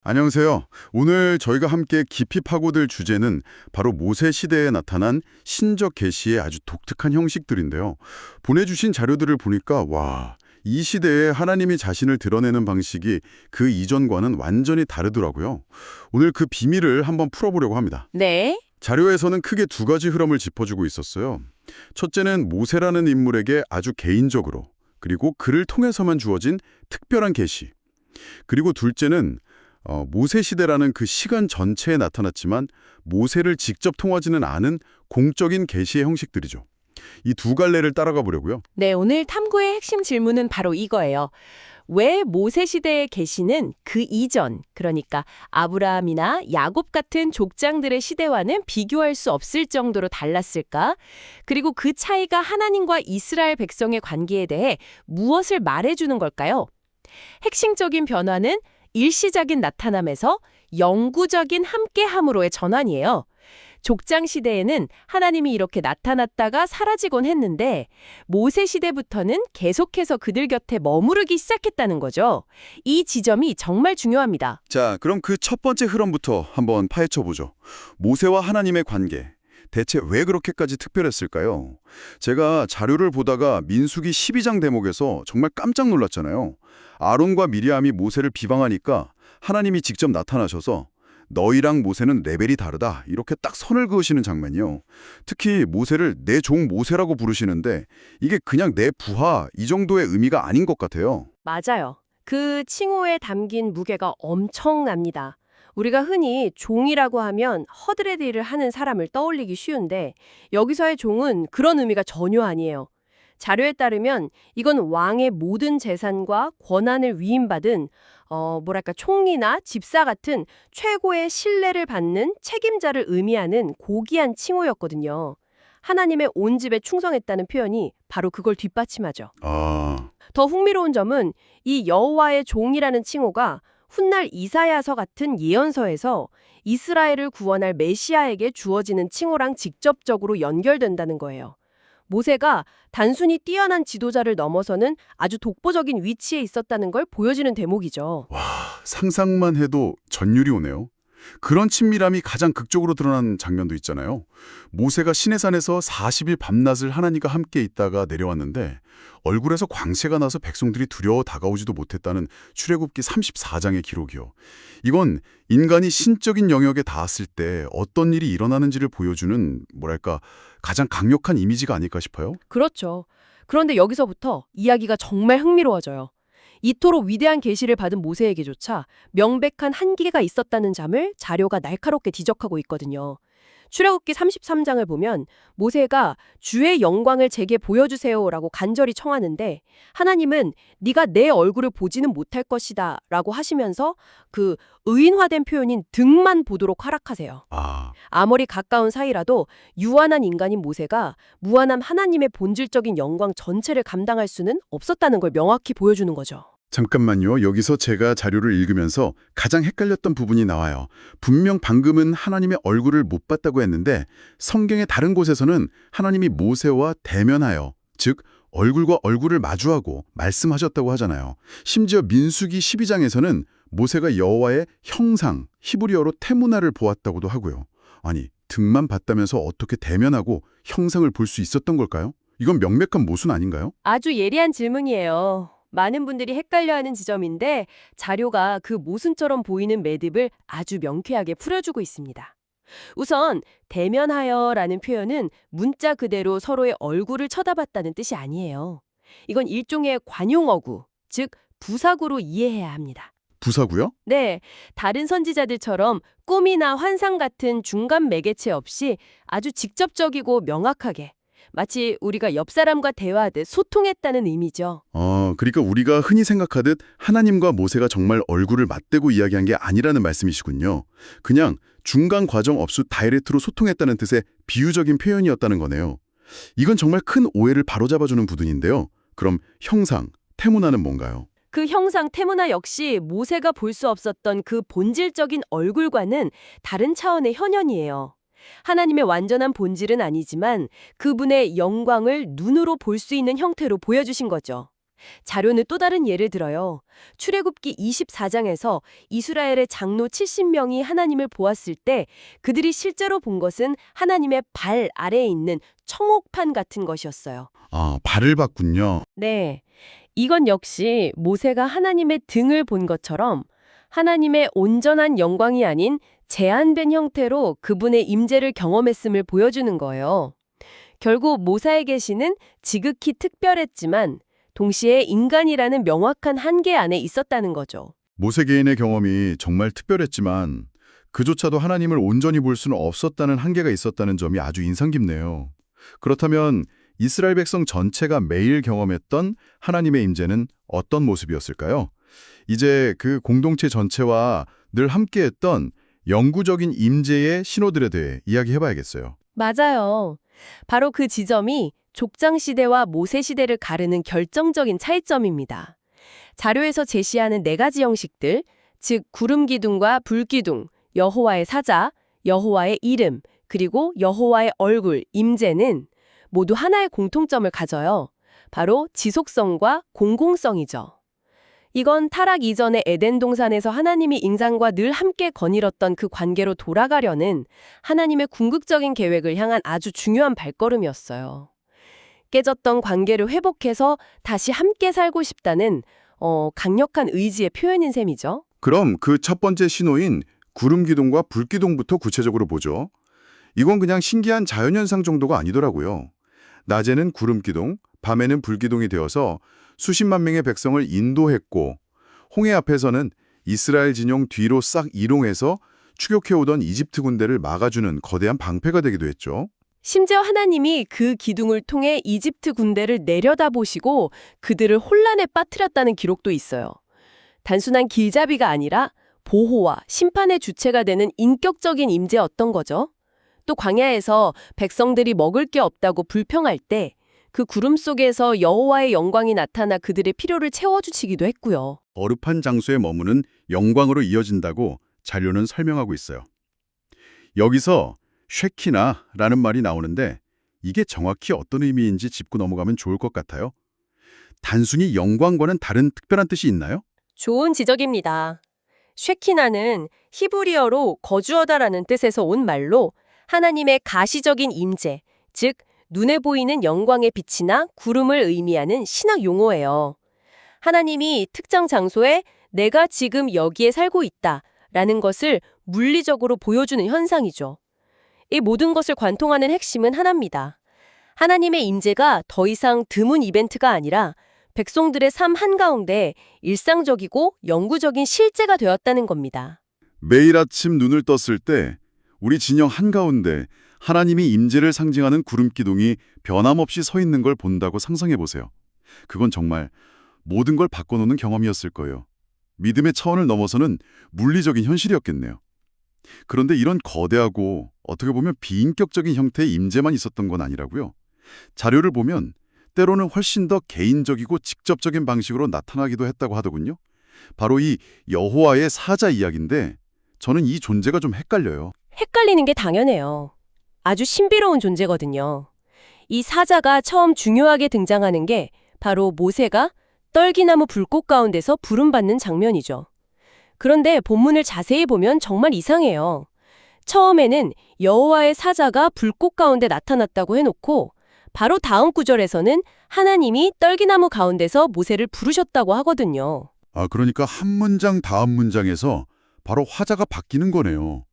안녕하세요. 오늘 저희가 함께 깊이 파고들 주제는 바로 모세 시대에 나타난 신적 계시의 아주 독특한 형식들인데요. 보내주신 자료들을 보니까 이 시대에 하나님이 자신을 드러내는 방식이 그 이전과는 완전히 다르더라고요. 오늘 그 비밀을 한번 풀어보려고 합니다. 네, 자료에서는 크게 두 가지 흐름을 짚어주고 있었어요. 첫째는 모세라는 인물에게 아주 개인적으로, 그리고 그를 통해서만 주어진 특별한 계시. 그리고 둘째는 모세 시대라는 그 시간 전체에 나타났지만 모세를 직접 통하지는 않은 공적인 계시의 형식들이죠. 이 두 갈래를 따라가 보려고요. 네, 오늘 탐구의 핵심 질문은 바로 이거예요. 왜 모세 시대의 계시는 그 이전, 그러니까 아브라함이나 야곱 같은 족장들의 시대와는 비교할 수 없을 정도로 달랐을까? 그리고 그 차이가 하나님과 이스라엘 백성의 관계에 대해 무엇을 말해주는 걸까요? 핵심적인 변화는 일시적인 나타남에서 영구적인 함께함으로의 전환이에요. 족장 시대에는 하나님이 이렇게 나타났다가 사라지곤 했는데 모세 시대부터는 계속해서 그들 곁에 머무르기 시작했다는 거죠. 이 지점이 정말 중요합니다. 자, 그럼 그 첫 번째 흐름부터 한번 파헤쳐 보죠. 모세와 하나님의 관계. 대체 왜 그렇게까지 특별했을까요? 제가 자료를 보다가 민수기 12장 대목에서 정말 깜짝 놀랐잖아요. 아론과 미리암이 모세를 비방하니까 하나님이 직접 나타나셔서 너희랑 모세는 레벨이 다르다 이렇게 딱 선을 그으시는 장면이요. 특히 모세를 내 종 모세라고 부르시는데 이게 그냥 내 부하 이 정도의 의미가 아닌 것 같아요. 맞아요. 그 칭호에 담긴 무게가 엄청납니다. 우리가 흔히 종이라고 하면 허드렛 일을 하는 사람을 떠올리기 쉬운데 여기서의 종은 그런 의미가 전혀 아니에요. 자료에 따르면 이건 왕의 모든 재산과 권한을 위임받은 총리나 집사 같은 최고의 신뢰를 받는 책임자를 의미하는 고귀한 칭호였거든요. 하나님의 온 집에 충성했다는 표현이 바로 그걸 뒷받침하죠. 더 흥미로운 점은 이 여호와의 종이라는 칭호가 훗날 이사야서 같은 예언서에서 이스라엘을 구원할 메시아에게 주어지는 칭호랑 직접적으로 연결된다는 거예요. 모세가 단순히 뛰어난 지도자를 넘어서는 아주 독보적인 위치에 있었다는 걸 보여주는 대목이죠. 상상만 해도 전율이 오네요. 그런 친밀함이 가장 극적으로 드러난 장면도 있잖아요. 모세가 시내산에서 40일 밤낮을 하나님과 함께 있다가 내려왔는데 얼굴에서 광채가 나서 백성들이 두려워 다가오지도 못했다는 출애굽기 34장의 기록이요. 이건 인간이 신적인 영역에 닿았을 때 어떤 일이 일어나는지를 보여주는 가장 강력한 이미지가 아닐까 싶어요. 그렇죠. 그런데 여기서부터 이야기가 정말 흥미로워져요. 이토록 위대한 계시를 받은 모세에게조차 명백한 한계가 있었다는 점을 자료가 날카롭게 지적하고 있거든요. 출애굽기 33장을 보면 모세가 주의 영광을 제게 보여주세요라고 간절히 청하는데 하나님은 네가 내 얼굴을 보지는 못할 것이다 라고 하시면서 그 의인화된 표현인 등만 보도록 허락하세요. 아무리 가까운 사이라도 유한한 인간인 모세가 무한한 하나님의 본질적인 영광 전체를 감당할 수는 없었다는 걸 명확히 보여주는 거죠. 잠깐만요. 여기서 제가 자료를 읽으면서 가장 헷갈렸던 부분이 나와요. 분명 방금은 하나님의 얼굴을 못 봤다고 했는데 성경의 다른 곳에서는 하나님이 모세와 대면하여, 즉 얼굴과 얼굴을 마주하고 말씀하셨다고 하잖아요. 심지어 민수기 12장에서는 모세가 여호와의 형상, 히브리어로 테무나를 보았다고도 하고요. 아니, 등만 봤다면서 어떻게 대면하고 형상을 볼 수 있었던 걸까요? 이건 명백한 모순 아닌가요? 아주 예리한 질문이에요. 많은 분들이 헷갈려하는 지점인데 자료가 그 모순처럼 보이는 매듭을 아주 명쾌하게 풀어주고 있습니다. 우선 대면하여라는 표현은 문자 그대로 서로의 얼굴을 쳐다봤다는 뜻이 아니에요. 이건 일종의 관용어구, 즉 부사구로 이해해야 합니다. 부사고요? 네, 다른 선지자들처럼 꿈이나 환상 같은 중간 매개체 없이 아주 직접적이고 명확하게 마치 우리가 옆 사람과 대화하듯 소통했다는 의미죠. 그러니까 우리가 흔히 생각하듯 하나님과 모세가 정말 얼굴을 맞대고 이야기한 게 아니라는 말씀이시군요. 그냥 중간 과정 없이 다이렉트로 소통했다는 뜻의 비유적인 표현이었다는 거네요. 이건 정말 큰 오해를 바로잡아주는 부분인데요. 그럼 형상, 테무나는 뭔가요? 그 형상 테무나 역시 모세가 볼 수 없었던 그 본질적인 얼굴과는 다른 차원의 현현이에요. 하나님의 완전한 본질은 아니지만 그분의 영광을 눈으로 볼 수 있는 형태로 보여주신 거죠. 자료는 또 다른 예를 들어요. 출애굽기 24장에서 이스라엘의 장로 70명이 하나님을 보았을 때 그들이 실제로 본 것은 하나님의 발 아래에 있는 청옥판 같은 것이었어요. 아, 발을 봤군요. 네. 이건 역시 모세가 하나님의 등을 본 것처럼 하나님의 온전한 영광이 아닌 제한된 형태로 그분의 임재를 경험했음을 보여주는 거예요. 결국 모세의 계시는 지극히 특별했지만 동시에 인간이라는 명확한 한계 안에 있었다는 거죠. 모세 개인의 경험이 정말 특별했지만 그조차도 하나님을 온전히 볼 수는 없었다는 한계가 있었다는 점이 아주 인상 깊네요. 그렇다면 이스라엘 백성 전체가 매일 경험했던 하나님의 임재는 어떤 모습이었을까요? 이제 그 공동체 전체와 늘 함께했던 영구적인 임재의 신호들에 대해 이야기해봐야겠어요. 맞아요. 바로 그 지점이 족장 시대와 모세 시대를 가르는 결정적인 차이점입니다. 자료에서 제시하는 네 가지 형식들, 즉 구름 기둥과 불 기둥, 여호와의 사자, 여호와의 이름, 그리고 여호와의 얼굴, 임재는 모두 하나의 공통점을 가져요. 바로 지속성과 공공성이죠. 이건 타락 이전의 에덴 동산에서 하나님이 인간과 늘 함께 거닐었던 그 관계로 돌아가려는 하나님의 궁극적인 계획을 향한 아주 중요한 발걸음이었어요. 깨졌던 관계를 회복해서 다시 함께 살고 싶다는 강력한 의지의 표현인 셈이죠. 그럼 그 첫 번째 신호인 구름 기둥과 불 기둥부터 구체적으로 보죠. 이건 그냥 신기한 자연현상 정도가 아니더라고요. 낮에는 구름 기둥, 밤에는 불 기둥이 되어서 수십만 명의 백성을 인도했고 홍해 앞에서는 이스라엘 진영 뒤로 싹 이동해서 추격해오던 이집트 군대를 막아주는 거대한 방패가 되기도 했죠. 심지어 하나님이 그 기둥을 통해 이집트 군대를 내려다보시고 그들을 혼란에 빠뜨렸다는 기록도 있어요. 단순한 길잡이가 아니라 보호와 심판의 주체가 되는 인격적인 임재였던 거죠. 또 광야에서 백성들이 먹을 게 없다고 불평할 때 그 구름 속에서 여호와의 영광이 나타나 그들의 필요를 채워주시기도 했고요. 거룩한 장소에 머무는 영광으로 이어진다고 자료는 설명하고 있어요. 여기서 쉐키나라는 말이 나오는데 이게 정확히 어떤 의미인지 짚고 넘어가면 좋을 것 같아요. 단순히 영광과는 다른 특별한 뜻이 있나요? 좋은 지적입니다. 쉐키나는 히브리어로 거주하다라는 뜻에서 온 말로 하나님의 가시적인 임재, 즉 눈에 보이는 영광의 빛이나 구름을 의미하는 신학 용어예요. 하나님이 특정 장소에 내가 지금 여기에 살고 있다라는 것을 물리적으로 보여주는 현상이죠. 이 모든 것을 관통하는 핵심은 하나입니다. 하나님의 임재가 더 이상 드문 이벤트가 아니라 백성들의 삶 한가운데 일상적이고 영구적인 실제가 되었다는 겁니다. 매일 아침 눈을 떴을 때 우리 진영 한가운데 하나님이 임재를 상징하는 구름 기둥이 변함없이 서 있는 걸 본다고 상상해 보세요. 그건 정말 모든 걸 바꿔놓는 경험이었을 거예요. 믿음의 차원을 넘어서는 물리적인 현실이었겠네요. 그런데 이런 거대하고 어떻게 보면 비인격적인 형태의 임재만 있었던 건 아니라고요. 자료를 보면 때로는 훨씬 더 개인적이고 직접적인 방식으로 나타나기도 했다고 하더군요. 바로 이 여호와의 사자 이야기인데 저는 이 존재가 좀 헷갈려요. 헷갈리는 게 당연해요. 아주 신비로운 존재거든요. 이 사자가 처음 중요하게 등장하는 게 바로 모세가 떨기나무 불꽃 가운데서 부름받는 장면이죠. 그런데 본문을 자세히 보면 정말 이상해요. 처음에는 여호와의 사자가 불꽃 가운데 나타났다고 해놓고 바로 다음 구절에서는 하나님이 떨기나무 가운데서 모세를 부르셨다고 하거든요. 아, 그러니까 한 문장 다음 문장에서 바로 화자가 바뀌는 거네요.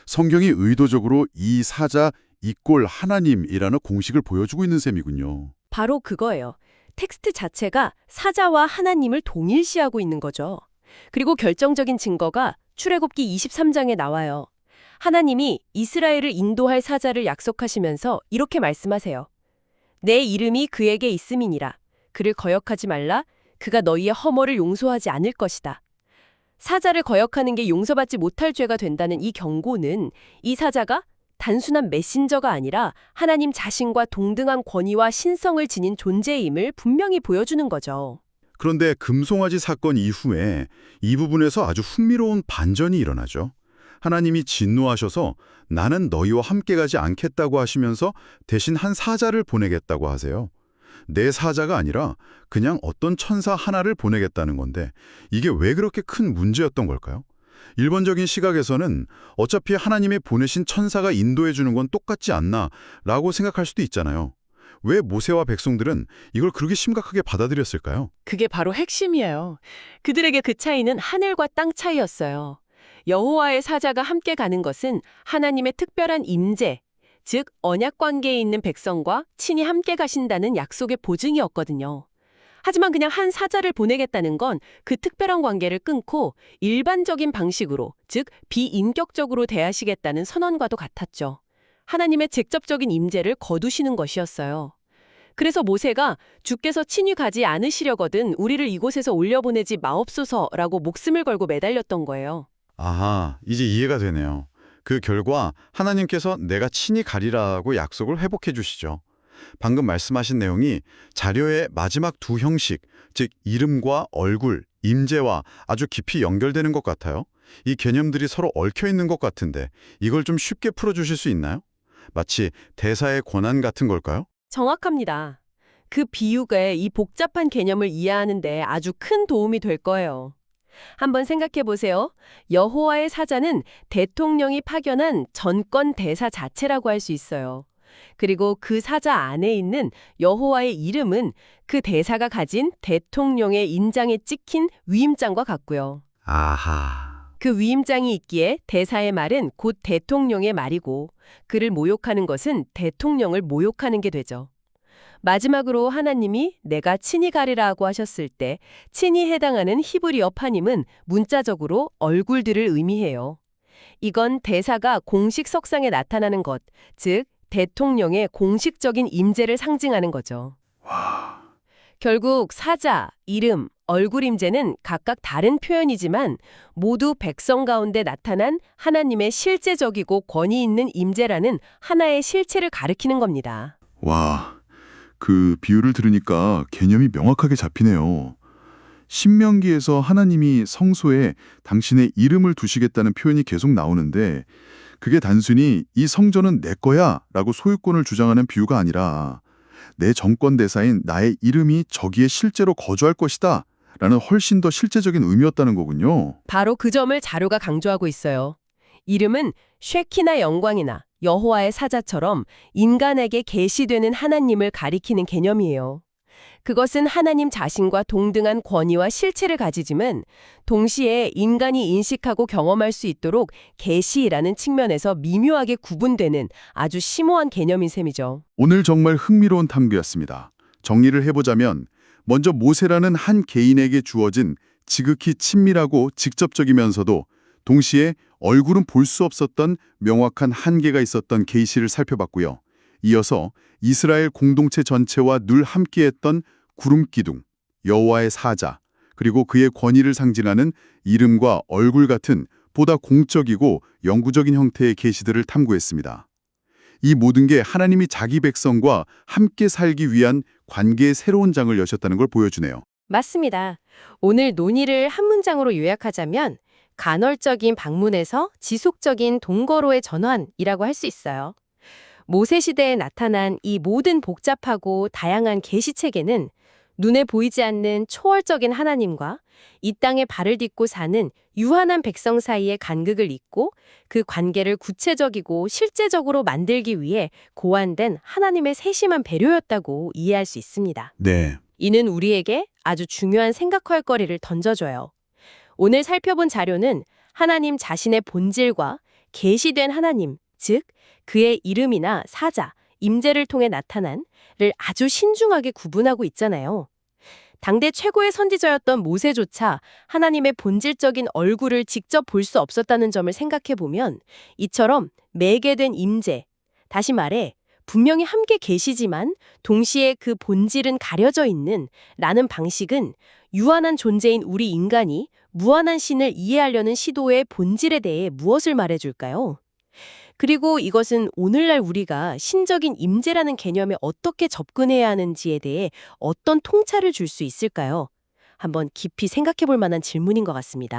성경이 의도적으로 이 사자 이꼴 하나님이라는 공식을 보여주고 있는 셈이군요. 바로 그거예요. 텍스트 자체가 사자와 하나님을 동일시하고 있는 거죠. 그리고 결정적인 증거가 출애굽기 23장에 나와요. 하나님이 이스라엘을 인도할 사자를 약속하시면서 이렇게 말씀하세요. 내 이름이 그에게 있음이니라. 그를 거역하지 말라. 그가 너희의 허물을 용서하지 않을 것이다. 사자를 거역하는 게 용서받지 못할 죄가 된다는 이 경고는 이 사자가 단순한 메신저가 아니라 하나님 자신과 동등한 권위와 신성을 지닌 존재임을 분명히 보여주는 거죠. 그런데 금송아지 사건 이후에 이 부분에서 아주 흥미로운 반전이 일어나죠. 하나님이 진노하셔서 나는 너희와 함께 가지 않겠다고 하시면서 대신 한 사자를 보내겠다고 하세요. 내 사자가 아니라 그냥 어떤 천사 하나를 보내겠다는 건데 이게 왜 그렇게 큰 문제였던 걸까요? 일반적인 시각에서는 어차피 하나님이 보내신 천사가 인도해 주는 건 똑같지 않나 라고 생각할 수도 있잖아요. 왜 모세와 백성들은 이걸 그렇게 심각하게 받아들였을까요? 그게 바로 핵심이에요. 그들에게 그 차이는 하늘과 땅 차이였어요. 여호와의 사자가 함께 가는 것은 하나님의 특별한 임재, 즉 언약 관계에 있는 백성과 친히 함께 가신다는 약속의 보증이었거든요. 하지만 그냥 한 사자를 보내겠다는 건 그 특별한 관계를 끊고 일반적인 방식으로, 즉 비인격적으로 대하시겠다는 선언과도 같았죠. 하나님의 직접적인 임재를 거두시는 것이었어요. 그래서 모세가 주께서 친히 가지 않으시려거든 우리를 이곳에서 올려보내지 마옵소서라고 목숨을 걸고 매달렸던 거예요. 아하, 이제 이해가 되네요. 그 결과 하나님께서 내가 친히 가리라고 약속을 회복해 주시죠. 방금 말씀하신 내용이 자료의 마지막 두 형식, 즉 이름과 얼굴, 임재와 아주 깊이 연결되는 것 같아요. 이 개념들이 서로 얽혀 있는 것 같은데 이걸 좀 쉽게 풀어주실 수 있나요? 마치 대사의 권한 같은 걸까요? 정확합니다. 그 비유가 이 복잡한 개념을 이해하는 데 아주 큰 도움이 될 거예요. 한번 생각해 보세요. 여호와의 사자는 대통령이 파견한 전권 대사 자체라고 할 수 있어요. 그리고 그 사자 안에 있는 여호와의 이름은 그 대사가 가진 대통령의 인장에 찍힌 위임장과 같고요. 아하. 그 위임장이 있기에 대사의 말은 곧 대통령의 말이고 그를 모욕하는 것은 대통령을 모욕하는 게 되죠. 마지막으로 하나님이 내가 친히 가리라고 하셨을 때 친히 해당하는 히브리어 파님은 문자적으로 얼굴들을 의미해요. 이건 대사가 공식 석상에 나타나는 것, 즉 대통령의 공식적인 임재를 상징하는 거죠. 결국 사자, 이름, 얼굴 임재는 각각 다른 표현이지만 모두 백성 가운데 나타난 하나님의 실제적이고 권위 있는 임재라는 하나의 실체를 가리키는 겁니다. 와, 그 비유를 들으니까 개념이 명확하게 잡히네요. 신명기에서 하나님이 성소에 당신의 이름을 두시겠다는 표현이 계속 나오는데 그게 단순히 이 성전은 내 거야 라고 소유권을 주장하는 비유가 아니라 내 정권 대사인 나의 이름이 저기에 실제로 거주할 것이다 라는 훨씬 더 실제적인 의미였다는 거군요. 바로 그 점을 자료가 강조하고 있어요. 이름은 쉐키나 영광이나 여호와의 사자처럼 인간에게 계시되는 하나님을 가리키는 개념이에요. 그것은 하나님 자신과 동등한 권위와 실체를 가지지만 동시에 인간이 인식하고 경험할 수 있도록 계시라는 측면에서 미묘하게 구분되는 아주 심오한 개념인 셈이죠. 오늘 정말 흥미로운 탐구였습니다. 정리를 해보자면 먼저 모세라는 한 개인에게 주어진 지극히 친밀하고 직접적이면서도 동시에 얼굴은 볼 수 없었던 명확한 한계가 있었던 계시를 살펴봤고요. 이어서 이스라엘 공동체 전체와 늘 함께했던 구름기둥, 여호와의 사자, 그리고 그의 권위를 상징하는 이름과 얼굴 같은 보다 공적이고 영구적인 형태의 계시들을 탐구했습니다. 이 모든 게 하나님이 자기 백성과 함께 살기 위한 관계의 새로운 장을 여셨다는 걸 보여주네요. 맞습니다. 오늘 논의를 한 문장으로 요약하자면 간헐적인 방문에서 지속적인 동거로의 전환이라고 할 수 있어요. 모세 시대에 나타난 이 모든 복잡하고 다양한 계시체계는 눈에 보이지 않는 초월적인 하나님과 이 땅에 발을 딛고 사는 유한한 백성 사이의 간극을 잇고 그 관계를 구체적이고 실제적으로 만들기 위해 고안된 하나님의 세심한 배려였다고 이해할 수 있습니다. 네. 이는 우리에게 아주 중요한 생각할 거리를 던져줘요. 오늘 살펴본 자료는 하나님 자신의 본질과 계시된 하나님, 즉 그의 이름이나 사자, 임재를 통해 나타난을 아주 신중하게 구분하고 있잖아요. 당대 최고의 선지자였던 모세조차 하나님의 본질적인 얼굴을 직접 볼 수 없었다는 점을 생각해보면 이처럼 매개된 임재, 다시 말해 분명히 함께 계시지만 동시에 그 본질은 가려져 있는 라는 방식은 유한한 존재인 우리 인간이 무한한 신을 이해하려는 시도의 본질에 대해 무엇을 말해줄까요? 그리고 이것은 오늘날 우리가 신적인 임재라는 개념에 어떻게 접근해야 하는지에 대해 어떤 통찰을 줄 수 있을까요? 한번 깊이 생각해 볼 만한 질문인 것 같습니다.